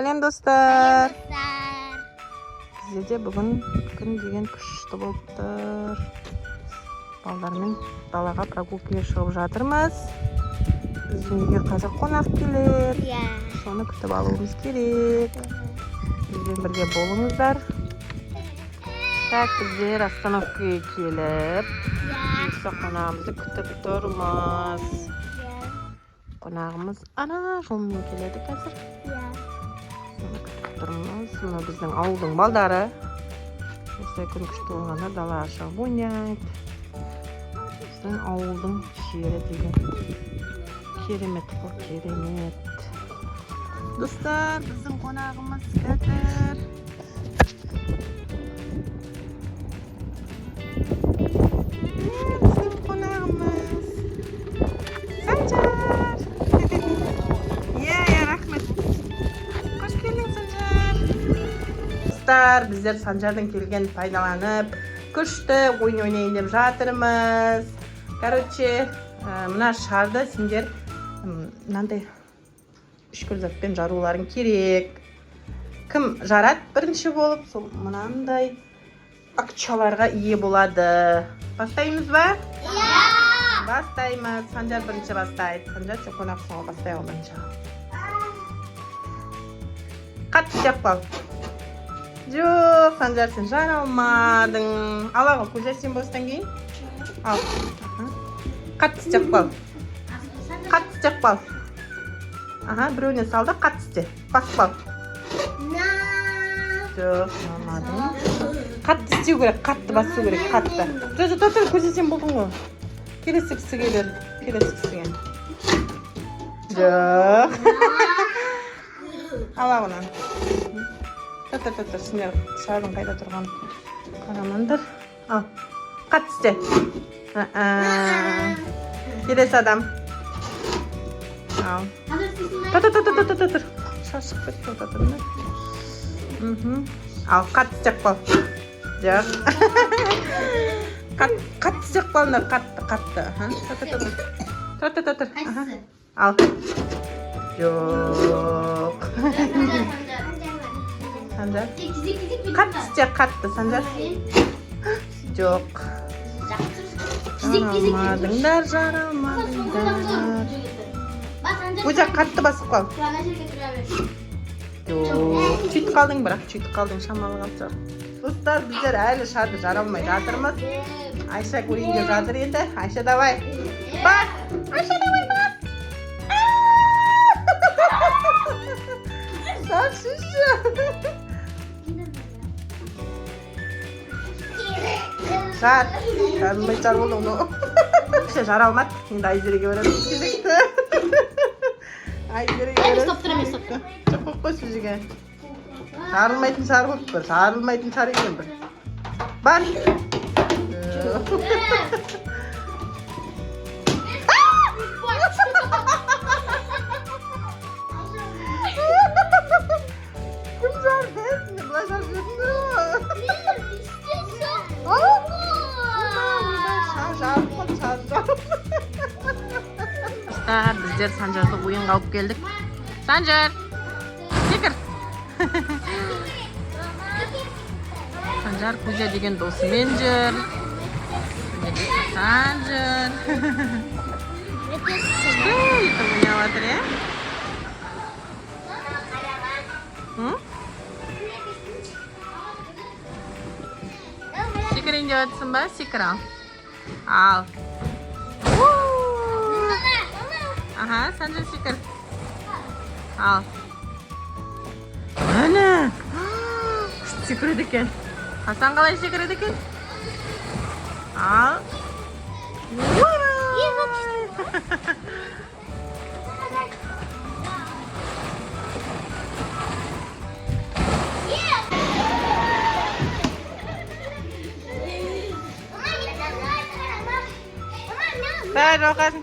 Сәлем достар. Dostlar. Bizде бүгін күн деген күшті болып тұр. Балдармен далаға прогулкаға шығып жатырмыз. Біздің үйге қазір қонақ келер. Ya. Соны күтіп алуымыз керек. Бізбен бірге болыңыздар. Так, біздер остановкаға келіп, осы қонағымызды күтіп тұрмыз. Қонағымыз ана жолмен келеді қазір. Соны күтіп тұрмыз. Мына біздің ауылдың балдары. Осылай күн күшті болғанда далаға шығып ойнайды. Біздің ауылдың жері деген керемет қой, керемет. Достар, біздің қонағымыз қазір. Біздің қонағымыз Санжар. Иә, рахмет. Қош келдің, Санжар. Достар, біздер Санжардың келген пайдаланып, күшті ойын ойнайын деп жатырмыз. Короче, мына шарды сендер мынандай үшкір затпен жаруларың керек. Кім жарат бірінші болып, сол мынандай акчаларға ие болады. Бастаймыз ба? Ya. Бастаймыз. Санжар бірінші бастайды. Санжар сен қонақсың ғой, бастай ал бірінші. Қатты жақпал. Жоқ, Санжар сен жара алмадың. Алаға, көже сен бостан кейін. Ал. Қатты жақпал. Қатты жақпал. Аха, біреуіне салды, қатты істе. Баспал. Na. Жоқ, алмадың. Қатты істеу керек, қатты басу керек, қатты. Жоқ, тұр, көже сен болдың ғой. Келесі кісіге бер, келесі кісіге. Жоқ. Ала онан. Тұр, сендер шардың қайда тұрған қарамаңдар. Ал, қатты істе. Келесі адам. Ал. Тұр. Шашық кетті отадың. Ал, қатты жақпал. Жоқ. Қатты жақпалындар, қатты. Тұр. Ал. Жоқ. Санжар. Қатты істе, қатты, Санжар. Жоқ. Жаралмадыңдар. Өзі қатты басып қал. Жоқ. Сөйтіп қалдың, бірақ сөйтіп қалдың, шамалы қалды. Достар, біздер әлі шарды жаралмай жатырмыз. Айша көрейін деп жатыр енді. Айша, давай. Бас! Айша, давай, бас! Саршышы! Жар! Жарылмай жар болдың ғой. Айша жаралмады. Енді Айзереге барамыз кезекті. Айзереге барамыз. Жоқ, қойшы жүге. Жарылмайтын шар болып бір. Жарылмайтын шар екен бір. Бар! Күн жар бәсіне, бұлай жар жүрдіңдер ғой. Біздер Санжарды ойынға алып келдік. Санжар! Секір! Санжар Көже деген досымен жүр. Санжар! Өйтіп ойнап жатыр, е? Секірейін деп жатырсың ба? Секір ал. Ал. Аха, Санжар секір. Ал. Әне! Күшті секіреді екен. Хасан қалай секіреді екен? Ал. Бәрі оған.